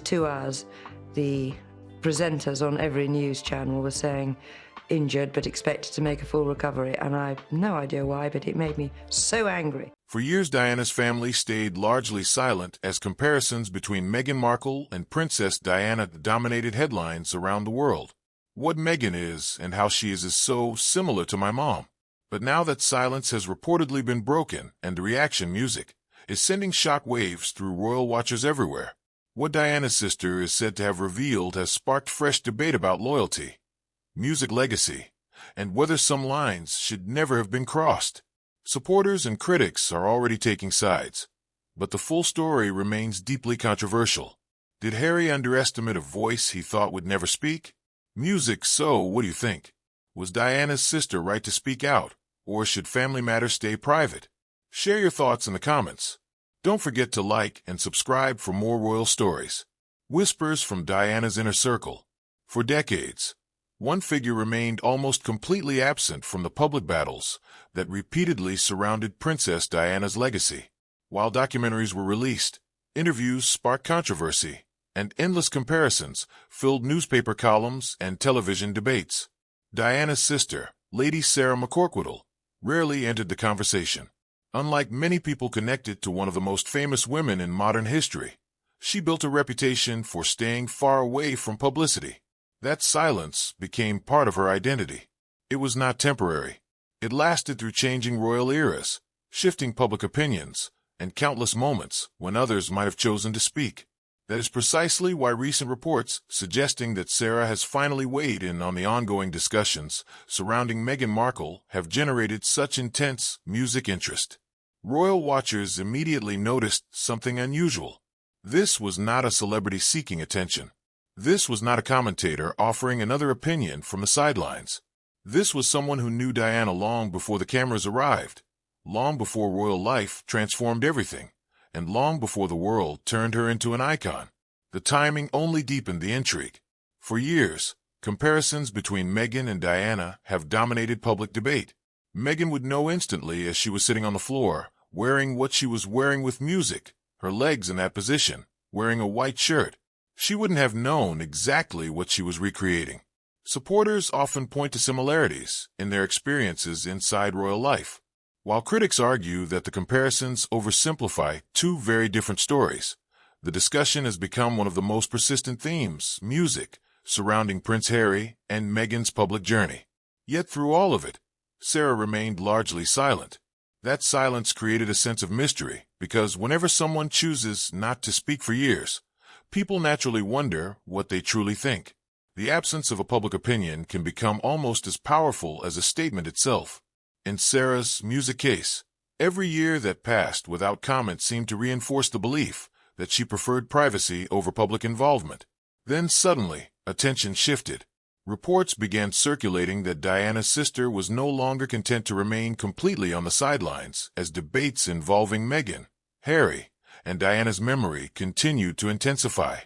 2 hours, the presenters on every news channel were saying injured but expected to make a full recovery, and I have no idea why, but it made me so angry. For years, Diana's family stayed largely silent as comparisons between Meghan Markle and Princess Diana dominated headlines around the world. What Meghan is and how she is so similar to my mom. But now that silence has reportedly been broken and the reaction music is sending shock waves through royal watchers everywhere, what Diana's sister is said to have revealed has sparked fresh debate about loyalty, music legacy, and whether some lines should never have been crossed. Supporters and critics are already taking sides, but the full story remains deeply controversial. Did Harry underestimate a voice he thought would never speak? Music, so what do you think? Was Diana's sister right to speak out, or should family matters stay private? Share your thoughts in the comments. Don't forget to like and subscribe for more royal stories. Whispers from Diana's inner circle. For decades, one figure remained almost completely absent from the public battles that repeatedly surrounded Princess Diana's legacy. While documentaries were released, interviews sparked controversy, and endless comparisons filled newspaper columns and television debates. Diana's sister, Lady Sarah McCorquodle, rarely entered the conversation. Unlike many people connected to one of the most famous women in modern history, she built a reputation for staying far away from publicity. That silence became part of her identity. It was not temporary. It lasted through changing royal eras, shifting public opinions, and countless moments when others might have chosen to speak. That is precisely why recent reports suggesting that Sarah has finally weighed in on the ongoing discussions surrounding Meghan Markle have generated such intense music interest. Royal watchers immediately noticed something unusual. This was not a celebrity seeking attention. This was not a commentator offering another opinion from the sidelines. This was someone who knew Diana long before the cameras arrived, long before royal life transformed everything, and long before the world turned her into an icon. The timing only deepened the intrigue. For years, comparisons between Meghan and Diana have dominated public debate. Meghan would know instantly as she was sitting on the floor, wearing what she was wearing with music, her legs in that position, wearing a white shirt. She wouldn't have known exactly what she was recreating. Supporters often point to similarities in their experiences inside royal life, while critics argue that the comparisons oversimplify two very different stories. The discussion has become one of the most persistent themes, music, surrounding Prince Harry and Meghan's public journey. Yet through all of it, Sarah remained largely silent. That silence created a sense of mystery, because whenever someone chooses not to speak for years, people naturally wonder what they truly think. The absence of a public opinion can become almost as powerful as a statement itself. In Sarah's music case, every year that passed without comment seemed to reinforce the belief that she preferred privacy over public involvement. Then suddenly, attention shifted. Reports began circulating that Diana's sister was no longer content to remain completely on the sidelines as debates involving Meghan, Harry, and Diana's memory continued to intensify.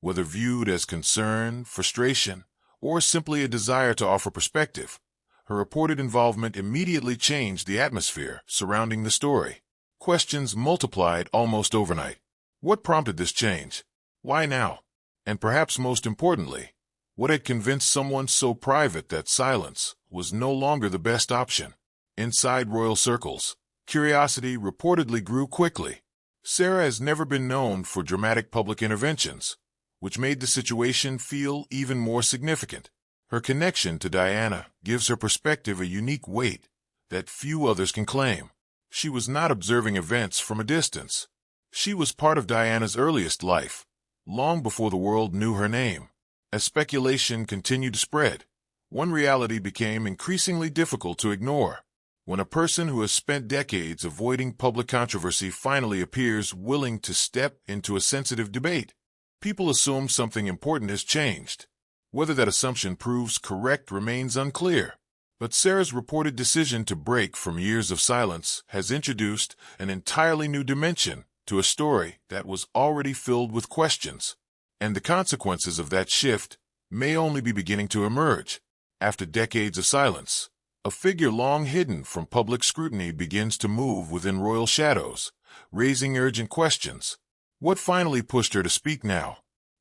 Whether viewed as concern, frustration, or simply a desire to offer perspective, her reported involvement immediately changed the atmosphere surrounding the story. Questions multiplied almost overnight. What prompted this change? Why now? And perhaps most importantly, what had convinced someone so private that silence was no longer the best option? Inside royal circles, curiosity reportedly grew quickly. Sarah has never been known for dramatic public interventions, which made the situation feel even more significant. Her connection to Diana gives her perspective a unique weight that few others can claim. She was not observing events from a distance. She was part of Diana's earliest life, long before the world knew her name. As speculation continued to spread, one reality became increasingly difficult to ignore. When a person who has spent decades avoiding public controversy finally appears willing to step into a sensitive debate, people assume something important has changed. Whether that assumption proves correct remains unclear. But Sarah's reported decision to break from years of silence has introduced an entirely new dimension to a story that was already filled with questions. And the consequences of that shift may only be beginning to emerge. After decades of silence, a figure long hidden from public scrutiny begins to move within royal shadows, raising urgent questions. What finally pushed her to speak now?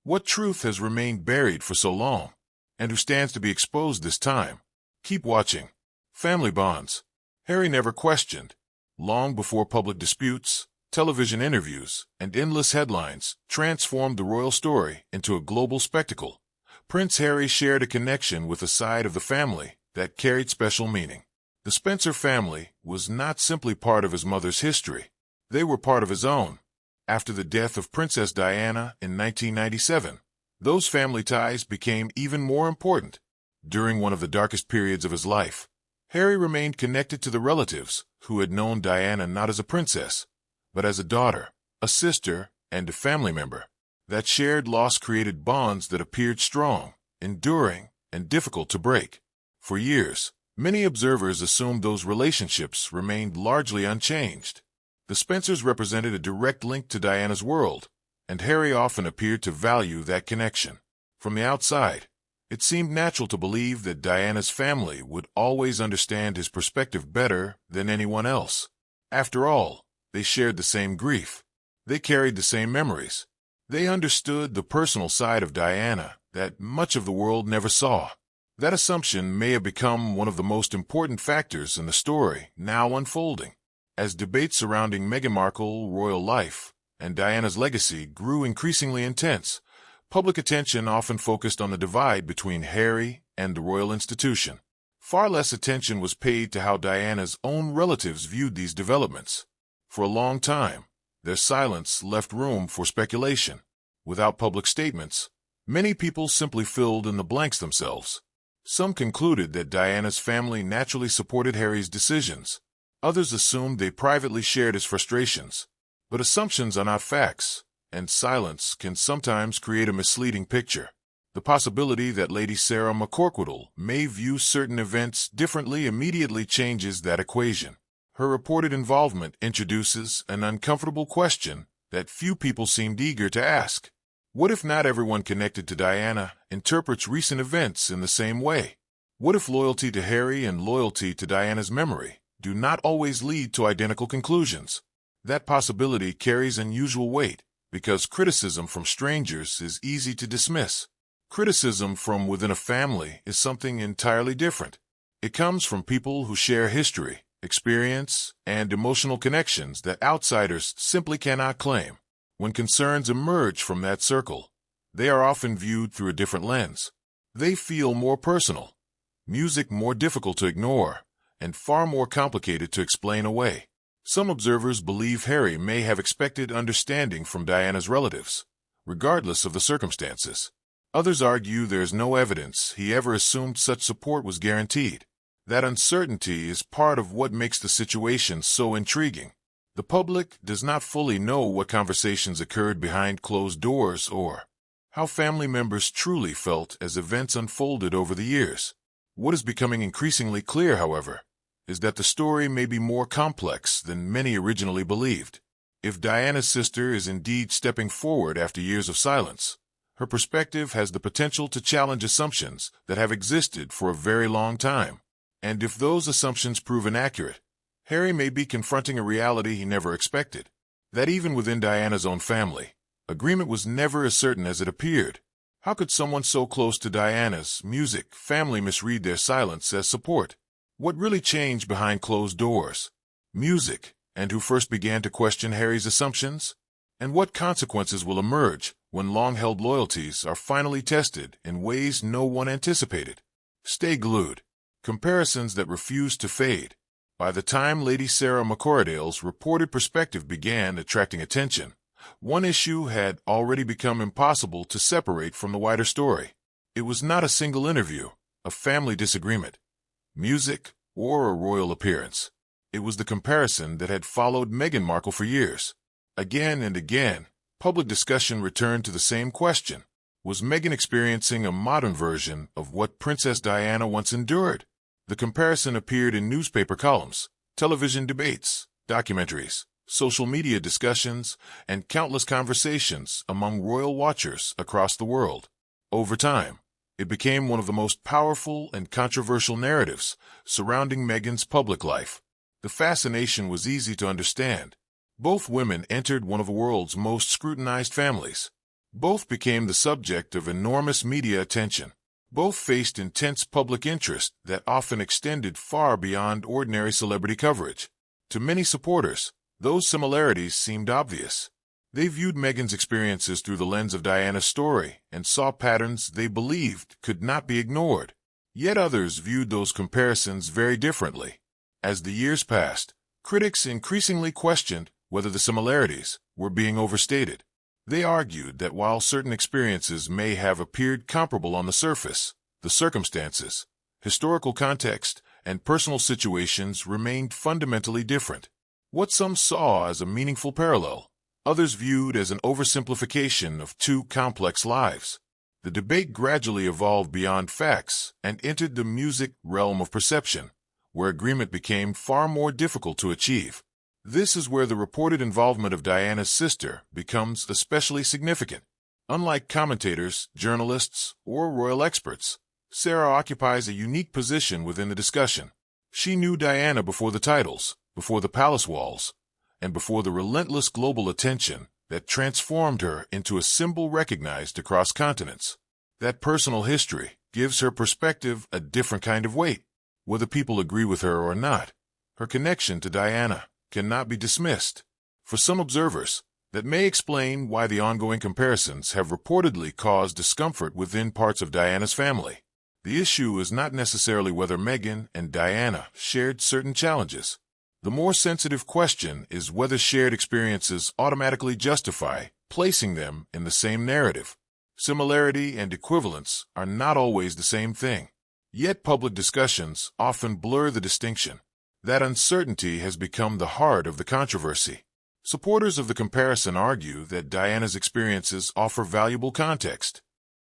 What truth has remained buried for so long, and who stands to be exposed this time? Keep watching. Family bonds. Harry never questioned. Long before public disputes, television interviews, and endless headlines transformed the royal story into a global spectacle, Prince Harry shared a connection with a side of the family that carried special meaning. The Spencer family was not simply part of his mother's history. They were part of his own. After the death of Princess Diana in 1997, those family ties became even more important. During one of the darkest periods of his life, Harry remained connected to the relatives who had known Diana not as a princess, but as a daughter, a sister, and a family member. That shared loss created bonds that appeared strong, enduring, and difficult to break. For years, many observers assumed those relationships remained largely unchanged. The Spencers represented a direct link to Diana's world, and Harry often appeared to value that connection. From the outside, it seemed natural to believe that Diana's family would always understand his perspective better than anyone else. After all, they shared the same grief. They carried the same memories. They understood the personal side of Diana that much of the world never saw. That assumption may have become one of the most important factors in the story now unfolding. As debates surrounding Meghan Markle's royal life and Diana's legacy grew increasingly intense, public attention often focused on the divide between Harry and the royal institution. Far less attention was paid to how Diana's own relatives viewed these developments. For a long time, their silence left room for speculation. Without public statements, many people simply filled in the blanks themselves. Some concluded that Diana's family naturally supported Harry's decisions. Others assumed they privately shared his frustrations. But assumptions are not facts, and silence can sometimes create a misleading picture. The possibility that Lady Sarah McCorquodle may view certain events differently immediately changes that equation. Her reported involvement introduces an uncomfortable question that few people seemed eager to ask. What if not everyone connected to Diana interprets recent events in the same way? What if loyalty to Harry and loyalty to Diana's memory do not always lead to identical conclusions? That possibility carries unusual weight because criticism from strangers is easy to dismiss. Criticism from within a family is something entirely different. It comes from people who share history, experience, and emotional connections that outsiders simply cannot claim. When concerns emerge from that circle, they are often viewed through a different lens. They feel more personal, music more difficult to ignore, and far more complicated to explain away. Some observers believe Harry may have expected understanding from Diana's relatives, regardless of the circumstances. Others argue there is no evidence he ever assumed such support was guaranteed. That uncertainty is part of what makes the situation so intriguing. The public does not fully know what conversations occurred behind closed doors or how family members truly felt as events unfolded over the years. What is becoming increasingly clear, however, is that the story may be more complex than many originally believed. If Diana's sister is indeed stepping forward after years of silence, her perspective has the potential to challenge assumptions that have existed for a very long time. And if those assumptions prove inaccurate, Harry may be confronting a reality he never expected. That even within Diana's own family, agreement was never as certain as it appeared. How could someone so close to Diana's music family misread their silence as support? What really changed behind closed doors? Music, and who first began to question Harry's assumptions? And what consequences will emerge when long-held loyalties are finally tested in ways no one anticipated? Stay glued. Comparisons that refuse to fade. By the time Lady Sarah McCorquodle's reported perspective began attracting attention, one issue had already become impossible to separate from the wider story. It was not a single interview, a family disagreement, music, or a royal appearance. It was the comparison that had followed Meghan Markle for years. Again and again, public discussion returned to the same question. Was Meghan experiencing a modern version of what Princess Diana once endured? The comparison appeared in newspaper columns, television debates, documentaries, social media discussions, and countless conversations among royal watchers across the world. Over time, it became one of the most powerful and controversial narratives surrounding Meghan's public life. The fascination was easy to understand. Both women entered one of the world's most scrutinized families. Both became the subject of enormous media attention. Both faced intense public interest that often extended far beyond ordinary celebrity coverage. To many supporters, those similarities seemed obvious. They viewed Meghan's experiences through the lens of Diana's story and saw patterns they believed could not be ignored. Yet others viewed those comparisons very differently. As the years passed, critics increasingly questioned whether the similarities were being overstated. They argued that while certain experiences may have appeared comparable on the surface, the circumstances, historical context, and personal situations remained fundamentally different. What some saw as a meaningful parallel, others viewed as an oversimplification of two complex lives. The debate gradually evolved beyond facts and entered the music realm of perception, where agreement became far more difficult to achieve. This is where the reported involvement of Diana's sister becomes especially significant. Unlike commentators, journalists, or royal experts, Sarah occupies a unique position within the discussion. She knew Diana before the titles, before the palace walls, and before the relentless global attention that transformed her into a symbol recognized across continents. That personal history gives her perspective a different kind of weight. Whether people agree with her or not, her connection to Diana cannot be dismissed. For some observers, that may explain why the ongoing comparisons have reportedly caused discomfort within parts of Diana's family. The issue is not necessarily whether Meghan and Diana shared certain challenges. The more sensitive question is whether shared experiences automatically justify placing them in the same narrative. Similarity and equivalence are not always the same thing. Yet public discussions often blur the distinction. That uncertainty has become the heart of the controversy. Supporters of the comparison argue that Diana's experiences offer valuable context.